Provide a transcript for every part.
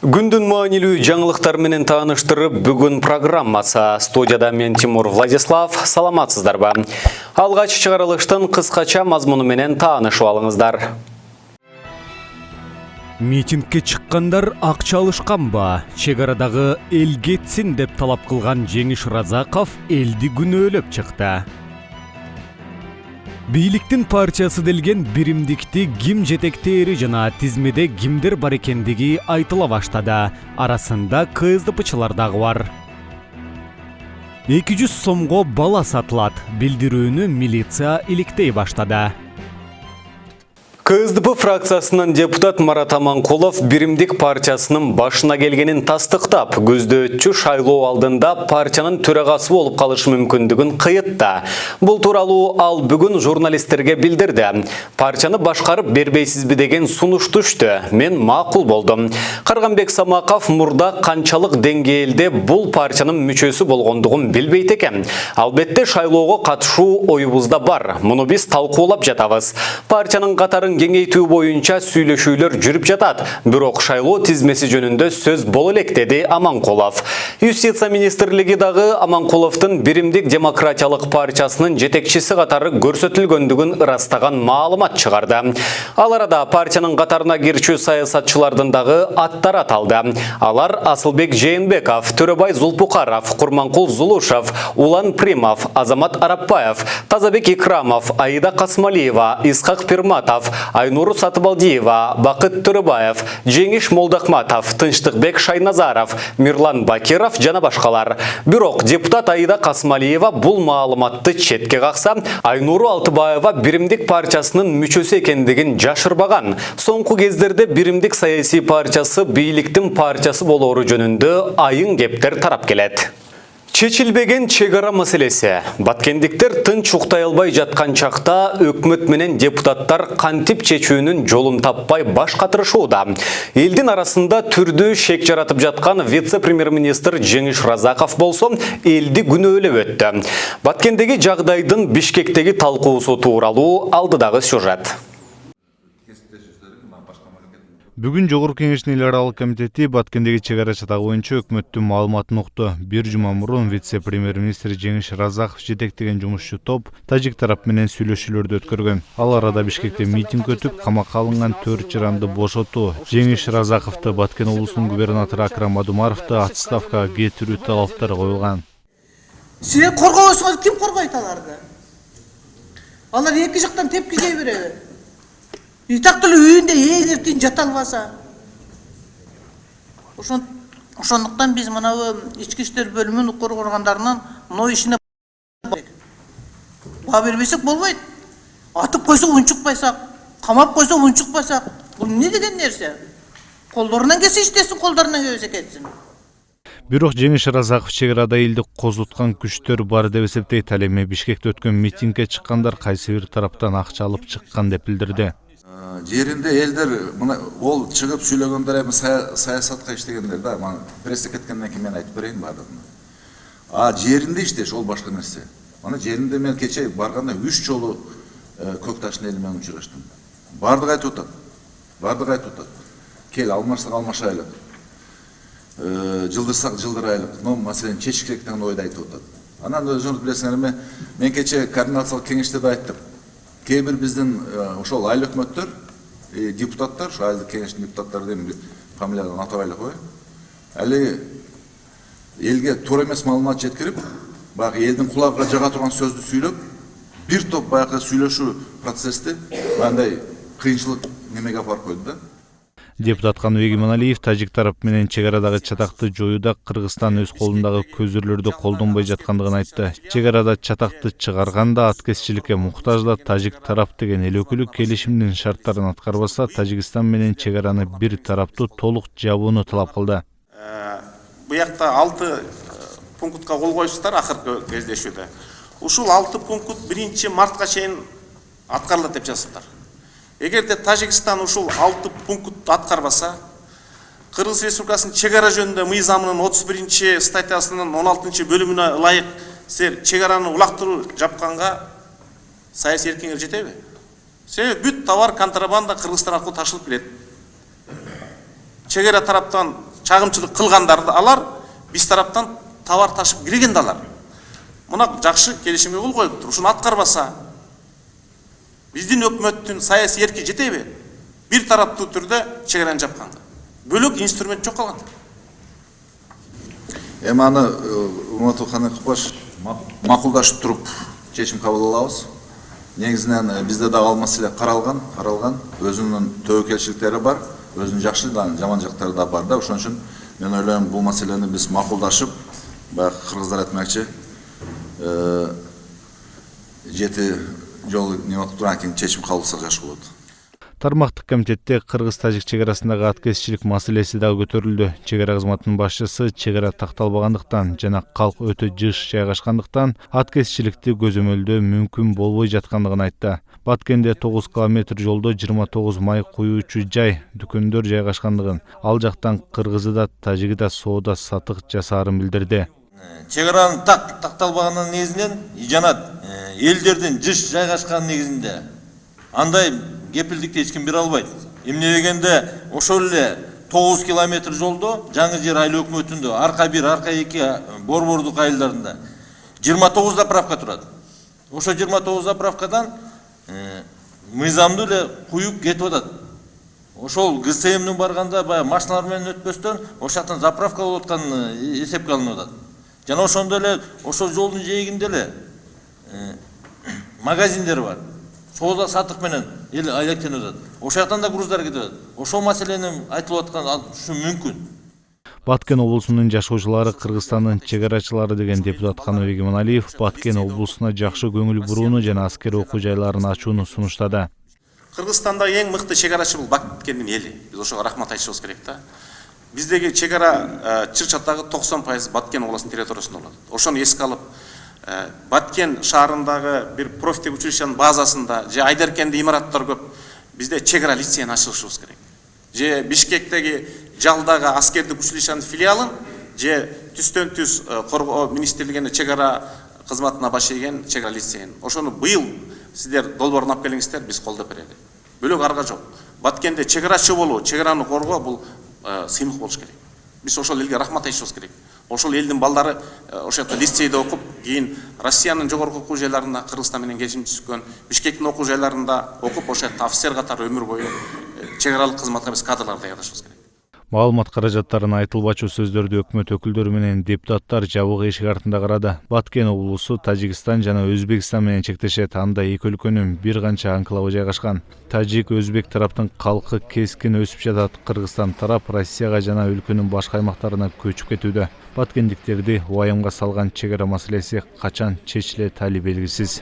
Күндүн маанилүү жаңылыктар менен тааныштырып, бүгүн программасы. Студияда мен Тимур Владислав. Саламатсыздарбы? Алгач чыгарылыштын кыскача мазмуну менен таанышып алыңыздар. Митингке чыккандар акча алышканбы? Чек арадагы эл кетсин деп талап кылган Жеңиш Разаков элди күнөөлөп чыкты. Бийликтин партиясы делген биримдикти ким жетектери жана тизмеде кимдер бар экендиги айтыла баштады. Арасында КСДПчылар дагы бар. 200 сомго бала сатылат. Билдирүүнү милиция иликтей баштады. КСДП фракциясынын депутат Марат Аманкулов биримдик партиясынын башына келгенин тастыктап, күздө өтчү шайлоо алдында партиянын төрагасы болуп калышы мүмкүндүгүн кыйытты. Бул тууралуу ал бүгүн журналисттерге билдирди. Партияны башкарып бербейсизби деген сунуш түштү. Мен макул болдум. Карганбек Самаков мурда канчалык деңгээлде бул партиянын мүчөсү болгондугун билбейт экен. Албетте шайлоого катышуу оюбузда бар. Муну биз талкуулап жатабыз. Партиянын катарын кеңейтүү боюнча сүйлөшүүлөр жүрүп жатат. Бирок шайлоо тизмеси жөнүндө сөз боло элек, деди Аманкулов. Юстиция министрлиги дагы Аманкуловдун биримдик демократиялык партиясынын жетекчиси катары көрсөтүлгөндүгүн ырастаган маалымат чыгарды. Ал арада партиянын катарына кирчү саясатчылардын дагы аттары аталды. Алар Асылбек Жээнбеков, Төрөбай Зулпукаров, Курманкул Зулушев, Улан Примов, Азамат Арапбаев, Тазабек Икрамов, Аида Касмалиева, Исхак Пирматов, Айнуру Сатыбалдиева, Бакыт Төрөбаев, Жеңиш Молдахматов, Тынчтыкбек Шайназаров, Мирлан Бакиров жана башкалар. Бирок депутат Аида Касмалиева бул маалыматты четке какса, Айнуру Алтыбаева биримдик партиясынын мүчөсү экендигин жашырбаган. Соңку кездерде биримдик саясий партиясы бийликтин партиясы болоору жөнүндө айың кептер тарап келет. Чечилбеген чек ара маселеси. Баткендиктер тынч уктай албай жаткан чакта өкмөт менен депутаттар кантип чечүүнүн жолун таппай баш катырышууда. Элдин арасында түрдүү шек жаратып жаткан вице-премьер-министр Жеңиш Разаков болсо элди күнөөлөп өттү. Баткендеги жагдайдын Бишкектеги талкуусу тууралуу алдыдагы сюжет. Бүгүн Жогорку Кеңештин эл аралык комитети Баткендеги чек ара чатагы боюнча өкмөттүн маалыматын укту. Бир жума мурун вице-премьер-министр Жеңиш Разаков жетектеген жумушчу топ тажик тарап менен сүйлөшүүлөрдү өткөргөн. Ал арада Бишкекте митинг өтүп, камакка алынган 4 жаранды бошотуу, Жеңиш Разаковду, Баткен облусунун губернатору Акрам Адумаровду отставкага кетирүү талаптары коюлган. Силер коргобосуңар, ким коргойт аларды? Алар эки жактан тепки жей береби? Итактылы үйүндө эң эртең жата албаса. Ошондуктан биз мына ички иштер бөлүмүнүн коргондарынан мына ишине баа бербесек болбойт. Атып койсо унчукпайсак, камап койсо унчукпайсак, бул эмне деген нерсе? Колдорунан келсе иштесин, колдорунан келбесе кетсин. Бирок Жеңиш Разаков чек арада элди козуткан күчтөр бар деп эсептейт. Ал эми Бишкекте өткөн митингге чыккандар кайсы бир тараптан акча алып чыккан деп билдирди. Жеринде элдер ол чыгып сүйлөгөндөр эми саясатка иштегендер да, прессе кеткенден кийин мен айтып берейин баардыгын. Жеринде иштеш ол башка нерсе. Мана жеринде мен кече барганда 3 жолу Көкташтын эли менен учураштым. Баардыгы айтып атат. Кел алмашсак алмашайлык. Жылдырсак жылдырайлык. Но маселени чечиш керек деген ойду айтып атат. Анан өзүңүз билесиңер, мен кече координациялык кеңеште да айттым. Кээ бир биздин ошол айыл өкмөттөр, депутаттар, ошо айылдык кеңештин депутаттары деген фамилиядан атабайлы кой. Али элге туура эмес маалымат жеткирип, баягы элдин кулагына жага турган сөздү сүйлөп, бир топ баягы сүйлөшүү процессти мындай кыйынчылык немеге алып койду да. Депутат Каныбек Иманалиев тажик тарап менен чек арадагы чатакты жоюуда Кыргызстан өз колундагы көзүрлөрдү колдонбой жаткандыгын айтты. Чек арада чатакты чыгарганда аткезчиликке муктаж да тажик тарап деген эл өкүлү келишимдин шарттарын аткарбаса, Тажикстан менен чек араны бир тараптуу толук жабууну талап кылды. Буякта 6 пунктка кол коюштур акыркы кездешүүдө. Ушул 6 пункт 1-мартка чейин аткарылат деп жазыптыр. Эгерде Тажикстан ушул 6 пункт аткарбаса, Кыргыз Республикасынын чек ара жөнүндө мыйзамынын 31-статьясынын 16-бөлүмүнө ылайык чек араны улактыруу жапканга саясий эркингер жетеби? Себеби бүт товар контрабанда Кыргызстан аркылуу ташылып келет. Чек ара тараптан чагымчылык кылгандарды алар, биз тараптан товар ташып киргенди алар. Мына жакшы келишимге кол коюптур. Ушуну аткарбаса, биздин өкмөттүн саясий эрки жетеби? Бир тараптуу түрдө чегараны жапканга. Бөлөк инструмент жок калган. Эми аны Уматулхан Акбаш макулдашып туруп чечим кабыл алабыз. Негизинен бизде дагы ал маселе каралган, өзүнүн төбөкелчиликтери бар, өзүнүн жакшы да жаман жактары да бар да. Ошон үчүн мен ойлойм бул маселени биз макулдашып, баягы кыргыздар айтмакчы, 7 жолу немотуп турган кийин чечим кабыл алсак жакшы болот. Тармактык комитетте кыргыз-тажик чегарасындагы аткезчилик маселеси дагы көтөрүлдү. Чегара кызматынын башчысы чегара такталбагандыктан жана калк өтө жыш жайгашкандыктан аткезчиликти көзөмөлдөө мүмкүн болбой жаткандыгын айтты. Баткенде 9 километр жолдо 29 май куюучу жай, дүкөндөр жайгашкандыгын, ал жактан кыргызы да тажиги да соода сатык жасаарын билдирди. Чегаранын такталбаганын негизинен жана элдердин жыш жайгашкан негизинде андай кепилдикти эч ким бере албайт. Эмне дегенде ошол эле 9 километр жолдо жаңы жер айлы өкмөтүндө арка 1, арка 2 борбордук айылдарында 29 заправка турат. Ошо 29 заправкадан мыйзамдуу эле куюп кетип атат. Ошол ГСМдин барганда баягы машиналар менен өтпөстөн ошол жактан заправка болуп атканы эсепке алынып атат. Жана ошондо эле ошол жолдун жээгинде эле магазиндер бар. Соода сатык менен эл айлектенип атат. Ошол жактан да груздар кетип атат. Ошол маселени айтылып аткан ушу мүмкүн. Баткен облусунун жашоочулары Кыргызстандын чегарачылары деген депутат Каныбек Иманалиев Баткен облусуна жакшы көңүл бурууну жана аскер окуу жайларын ачууну сунуштады. Кыргызстандагы эң мыкты чегарачы бул Баткендин эли. Биз ошого рахмат айтышыбыз керек да. Биздеги чегара чыр-чатагы 90% Баткен облусунун территориясында болот. Ошону эске алып, Баткен шаарындагы бир профтех училищенин базасында же Айдаркенде имараттар көп. Бизде чегара лицейин ачышыбыз керек. Же Бишкектеги жалдагы аскердик училищенин филиалын, же түстөн түз коргоо министрлигине чегара кызматына баш ийген чегара лицейин. Ошону быйыл сиздер долбоорун алып келиңиздер, биз колдоп берели. Бөлөк арга жок. Баткенде чегарачы болуу, чегараны коргоо бул сыймык болуш керек. Биз ошол элге рахмат айтышыбыз керек. Ошол элдин балдары ошол жакта лицейде окуп, кийин Россиянын жогорку окуу жайларында Кыргызстан менен келишим түзүшкөн, Бишкектин окуу жайларында окуп, ошол жакта офицер катары өмүр бою чегаралык кызматка биз кадрлар даярдашыбыз керек. Маалымат каражаттарын айтылбачу сөздөрдү өкмөт өкүлдөрү менен депутаттар жабык эшик артында карады. Баткен облусу Тажикстан жана Өзбекстан менен чектешет. Анда эки өлкөнүн бир канча анклавы жайгашкан. Тажик, Өзбек тараптын калкы кескин өсүп жатат. Кыргызстан тарап Россияга жана өлкөнүн башка аймактарына көчүп кетүүдө. Баткендиктерди уайымга салган чегара маселеси качан чечилет али белгисиз.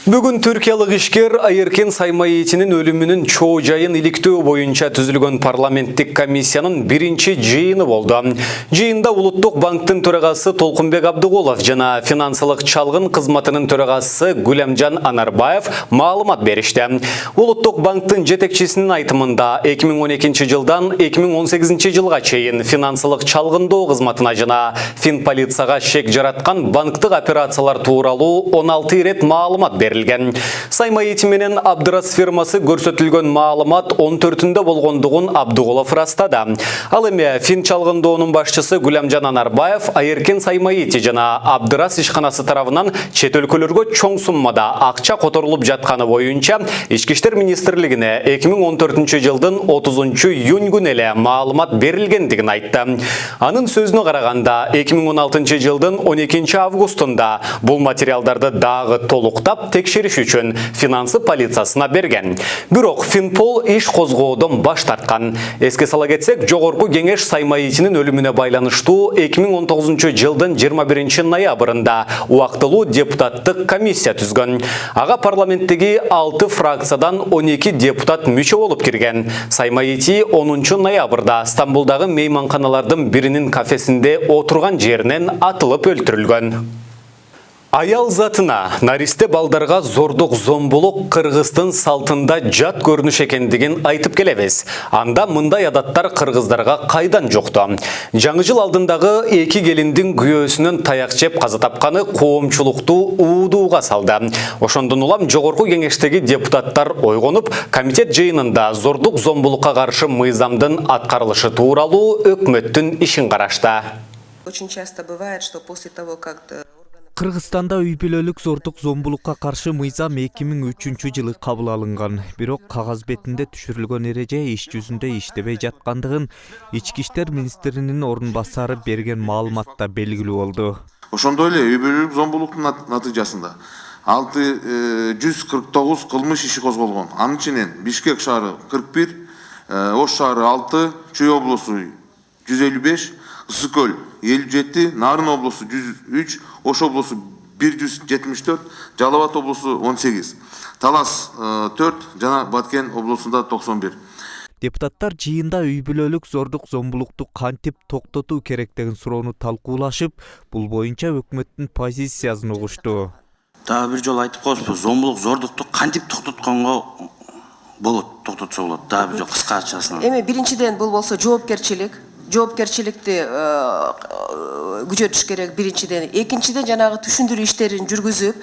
Бүгүн түркиялык ишкер Айыркен Саймаитинин өлүмүнүн чоо жайын иликтөө боюнча түзүлгөн парламенттик комиссиянын биринчи жыйыны болду. Жыйында Улуттук банктын төрагасы Толкунбек Абдыголов жана финансылык чалгын кызматынын төрагасы Гүлемжан Анарбаев маалымат беришти. Улуттук банктын жетекчисинин айтымында 2012 жылдан 2018 жылга чейин финансылык чалгындоо кызматына жана финполицияга шек жараткан банктык операциялар тууралуу 16 ирет маалымат берилди. Саймаити менен Абдырас фирмасы көрсөтүлгөн маалымат 14-үндө болгондугун Абдыголов ырастады. Ал эми фин чалгындоонун башчысы Гүлемжан Анарбаев Айыркен Саймаити жана Абдырас ишканасы тарабынан чет өлкөлөргө чоң суммада акча которулуп жатканы боюнча Ички иштер министрлигине 2014 жылдын 30 июнь күнү эле маалымат берилгендигин айтты. Анын сөзүнө караганда 2016 жылдын 12 августунда бул материалдарды дагы толуктап текшериш үчүн финансы полициясына берген. Бирок Финпол иш козгоодон баш тарткан. Эске сала кетсек, жогорку кеңеш Саймаитинин өлүмүнө байланыштуу 2019 жылдын 21 ноябрында убактылуу депутаттык комиссия түзгөн. Ага парламенттеги 6 фракциядан 12 депутат мүчө болуп кирген. Саймаити 10 ноябрда Стамбулдагы мейманканалардын биринин кафесинде отурган жеринен атылып өлтүрүлгөн. Аял затына, наристе балдарга зордук зомбулук Кыргыздын салтында жат көрүнүш экендигин айтып келебиз. Анда мындай адаттар кыргыздарга кайдан жокту. Жаңы жыл алдындагы эки келиндин күйөөсүнөн таяк жеп каза тапканы коомчулукту уудууга салды. Ошондон улам жогорку кеңештеги депутаттар ойгонуп, комитет жыйынында зордук зомбулукка каршы мыйзамдын аткарылышы тууралуу өкмөттүн ишин карашты. Очень часто бывает, что после того, как Кыргызстанда үй бүлөлүк зордук зомбулукка каршы мыйзам 2003 жылы кабыл алынган. Бирок кагаз бетинде түшүрүлгөн эреже иш жүзүндө иштебей жаткандыгын Ички иштер министринин орун басары берген маалыматта белгилүү болду. Ошондой эле үй бүлөлүк зомбулуктун натыйжасында 649 кылмыш иши козголгон. Анын ичинен Бишкек шаары 41, Ош шаары 6, Чүй облусу 155, Ысыкөл 57, Нарын облусу 103, Ош облусу 174, Жалал Абад облусу 18, Талас 4 жана Баткен облусунда 91. Депутаттар жыйында үй бүлөлүк зордук зомбулукту кантип токтотуу керектигин суроону талкуулашып, бул боюнча өкмөттүн позициясын угушту. Дагы бир жолу айтып коебузбу, зомбулук зордукту кантип токтотконго болот, токтотсо болот. Дагы бир жолу кыскачасын. Эми биринчиден бул болсо жоопкерчиликти күчөтүш керек биринчиден. Экинчиден жанагы түшүндүрүү иштерин жүргүзүп,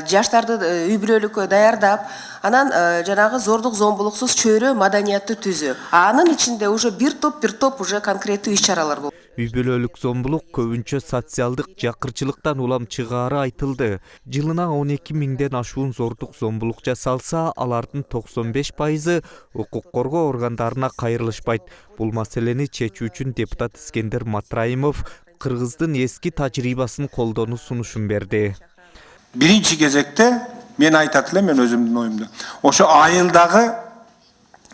жаштарды үй бүлөлүккө даярдап, анан жанагы зордук зомбулуксуз чөйрө маданиятты түзүү. Анын ичинде уже бир топ уже конкреттүү иш-чаралар болот. Үй бүлөлүк зомбулук көбүнчө социалдык жакырчылыктан улам чыгаары айтылды. Жылына 12 миңден ашуун зордук зомбулук жасалса, алардын 95% укук коргоо органдарына кайрылышпайт. Бул маселени чечүү үчүн депутат Искендер Матраимов Кыргыздын эски тажрыйбасын колдонуу сунушун берди. Биринчи кезекте мен айтат элем, мен өзүмдүн оюмду. Ошо айылдагы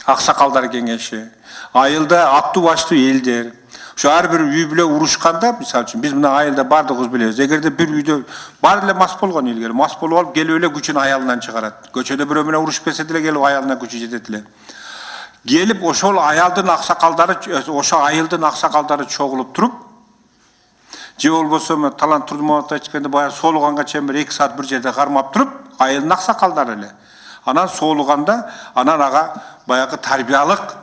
аксакалдар кеңеши, айылда аттуу баштуу элдер, ошо ар бир үй бүлө урушканда, мисалы үчүн биз мына айылда бардыгыбыз билебиз. Эгерде бир үйдө бар эле мас болгон илгери, мас болуп алып келип эле күчүн аялынан чыгарат. Көчөдө бирөө менен урушуп кетсе деле келип аялына күчү жетет эле. Келип ошол айылдын аксакалдары чогулуп туруп, же болбосо Талант Турдуматов айткандай баягы соолуганга чейин 2 саат бир жерде кармап туруп, айылдын аксакалдары эле. Анан соолуганда, анан ага баягы тарбиялык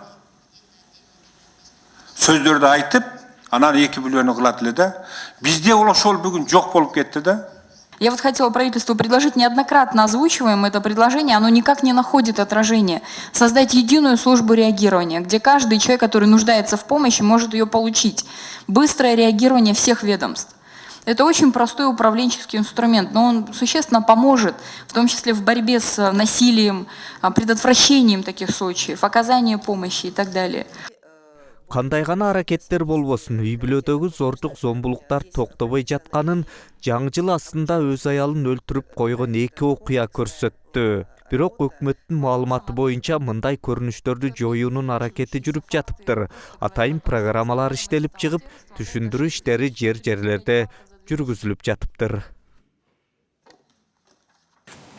сөздөрдү айтып, анан эки бүлөнү кылат эле да. Бизде ошол бүгүн жок болуп кетти да. Я вот хотела правительству предложить, неоднократно озвучиваем это предложение, оно никак не находит отражения. Создать единую службу реагирования, где каждый человек, который нуждается в помощи, может ее получить. Быстрое реагирование всех ведомств. Это очень простой управленческий инструмент, но он существенно поможет, в том числе в борьбе с насилием, предотвращением таких случаев, оказанием помощи и так далее. Кандай гана аракеттер болбосун, үй бүлөдөгү зордук зомбулуктар токтобой жатканын жаңы жыл астында өз аялын өлтүрүп койгон 2 окуя көрсөттү. Бирок өкмөттүн маалыматы боюнча мындай көрүнүштөрдү жоюунун аракети жүрүп жатыптыр. Атайын программалар иштелип чыгып, түшүндүрүү иштери жерлерде жүргүзүлүп жатыптыр.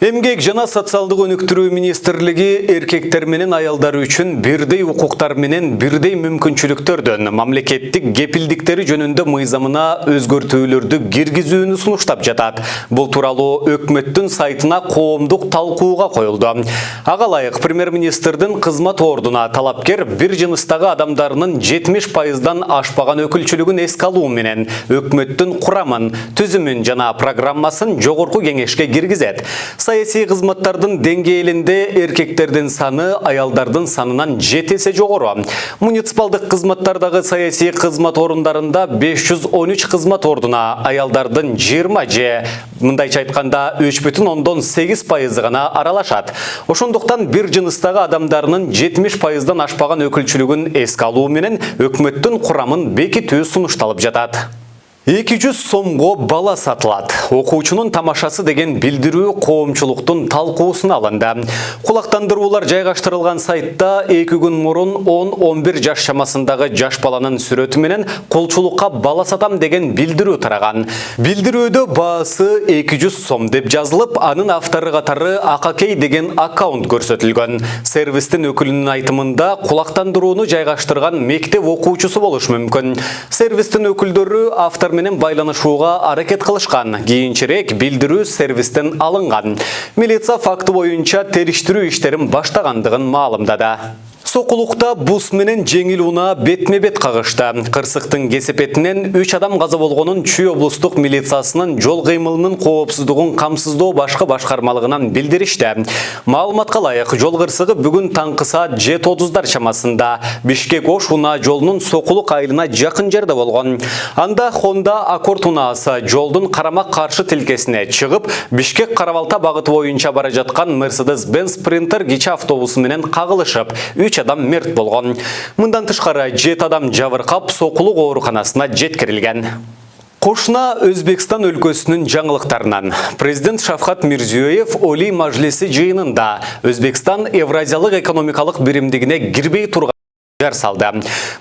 Эмгек жана социалдык өнүктүрүү министрлиги эркектер менен аялдар үчүн бирдей укуктар менен бирдей мүмкүнчүлүктөрдөн мамлекеттик кепилдиктери жөнүндө мыйзамына өзгөртүүлөрдү киргизүүнү сунуштап жатат. Бул тууралуу өкмөттүн сайтына коомдук талкууга коюлду. Ага ылайык премьер-министрдин кызмат ордуна талапкер бир жыныстагы адамдарынын 70%дан ашпаган өкүлчүлүгүн эске алуу менен өкмөттүн курамын, түзүмүн жана программасын жогорку кеңешке киргизет. Саясий кызматтардын деңгээлинде эркектердин саны аялдардын санынан 7 эсе жогору. Муниципалдык кызматтардагы саясий кызмат орундарында 513 кызмат ордуна аялдардын 20 же мындайча айтканда 3,8% гана аралашат. Ошондуктан бир жыныстагы адамдарынын 70%дан ашпаган өкүлчүлүгүн эске алуу менен өкмөттүн курамын бекитүү сунушталып жатат. 200 сомго бала сатылат. Окуучунун тамашасы деген билдирүү коомчулуктун талкуусуна алынды. Кулактандыруулар жайгаштырылган сайтта 2 күн мурун 10-11 жаш чамасындагы жаш баланын сүрөтү менен колчулукка бала сатам деген билдирүү тараган. Билдирүүдө баасы 200 сом деп жазылып, анын автору катары Акакей деген аккаунт көрсөтүлгөн. Сервистин өкүлүнүн айтымында кулактандырууну жайгаштырган мектеп окуучусу болушу мүмкүн. Сервистин өкүлдөрү автор менен байланышууга аракет кылышкан. Кийинчерээк билдирүү сервистен алынган. Милиция факты боюнча териштирүү иштерин баштагандыгын маалымдады. Сокулукта бус менен жеңил унаа бетме-бет кагышты. Кырсыктын кесепетинен 3 адам каза болгонун Чүй облустук милициясынын жол кыймылынын коопсуздугун камсыздоо башкы башкармалыгынан билдиришти. Маалыматка ылайык, жол кырсыгы бүгүн таңкы саат 7:30 чамасында Бишкек-Ош унаа жолунун Сокулук айылына жакын жерде болгон. Анда Honda Accord унаасы жолдун карама-каршы тилкесине чыгып, Бишкек Карабалта багыты боюнча бара жаткан Mercedes-Benz Sprinter кичи автобусу менен кагылышып, 3 адам мерт болгон. Мындан тышкары 7 адам жабыркап Сокулук ооруканасына жеткирилген. Кошуна Өзбекстан өлкөсүнүн жаңылыктарынан. Президент Шавкат Мирзиёев Олий Мажлиси жыйынында Өзбекстан Евразиялык экономикалык биримдигине кирбей турган салды.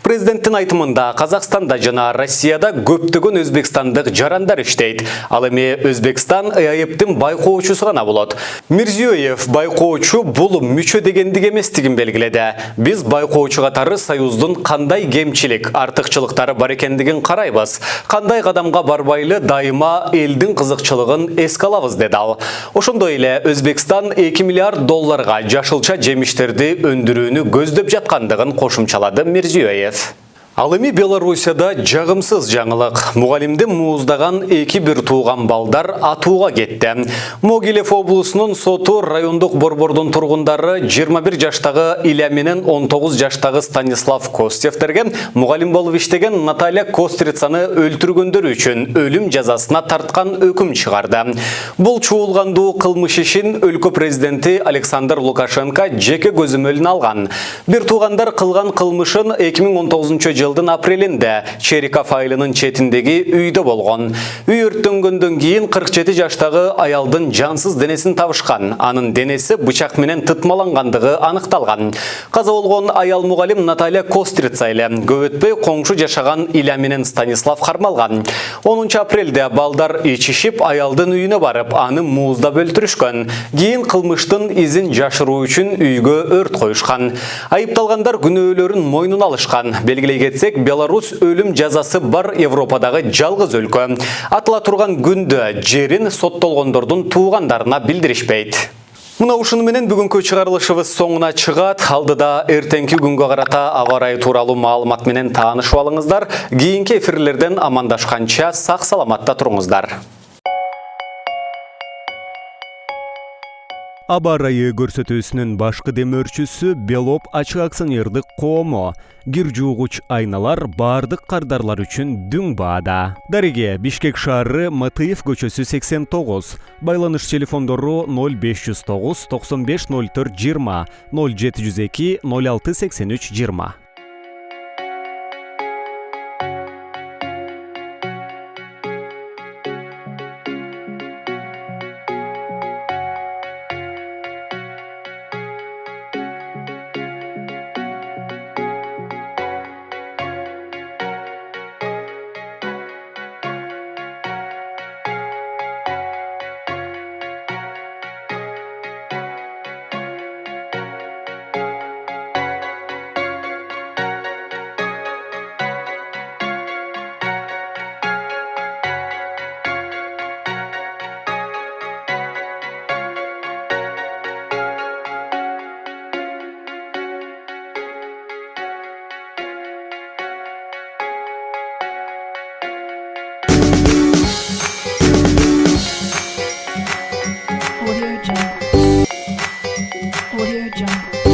Президенттин айтымында Казакстанда жана Россияда көптөгөн өзбекстандык жарандар иштейт. Ал эми Өзбекстан ЭАЭПтин байкоочусу гана болот. Мирзиёев байкоочу бул мүчө дегендик эместигин белгиледи. Биз байкоочу катары Союздун кандай кемчилик, артыкчылыктары бар экендигин карайбыз. Кандай кадамга барбайлы дайыма элдин кызыкчылыгын эске алабыз деди ал. Ошондой эле Өзбекстан 2 миллиард долларга жашылча жемиштерди өндүрүүнү көздөп жаткандыгын кошумчалады Мирзиёев. Ал эми Белоруссияда жагымсыз жаңылык. Мугалимди мууздаган 2 тууган балдар атууга кетти. Могилев облусунун соту райондук борбордун тургундары 21 жаштагы Иля менен 19 жаштагы Станислав Костевтерге мугалим болуп иштеген Наталья Кострицаны өлтүргөндөр үчүн өлүм жазасына тарткан өкүм чыгарды. Бул чуулгандуу кылмыш ишин өлкө президенти Александр Лукашенко жеке көзөмөлүнө алган. Бир туугандар кылган кылмышын 2019 жылдын апрелинде Чериков айылынын четиндеги үйдө болгон. Үй өрттөнгөндөн кийин 47 жаштагы аялдын жансыз денесин табышкан. Анын денеси бычак менен тытмалангандыгы аныкталган. Каза болгон аял мугалим Наталья Кострица эле көп өтпөй коңшу жашаган Иля менен Станислав кармалган. 10 апрелде балдар ичишип аялдын үйүнө барып, аны мууздап өлтүрүшкөн. Кийин кылмыштын изин жашыруу үчүн үйгө өрт коюшкан. Айыпталгандар күнөөлөрүн мойнуна алышкан. Белгилей Беларусь өлүм жазасы бар Европадагы жалгыз өлкө. Атыла турган күндө жерин соттолгондордун туугандарына билдиришпейт. Мына ушуну менен бүгүнкү чыгарылышыбыз соңуна чыгат. Алдыда эртеңки күнгө карата аба ырайы тууралуу маалымат менен таанышып алыңыздар. Кийинки эфирлерден амандашканча сак саламатта туруңуздар. Аба ырайы көрсөтүүсүнүн башкы демөөрчүсү Белоп ачык акционердик коому. Кир жуугуч айналар бардык кардарлар үчүн дүң баада. Дареге Бишкек шаары Матыев көчөсү 89. Байланыш телефондору 0509 95 04 20 0702 06 83 20. Audio Jungle.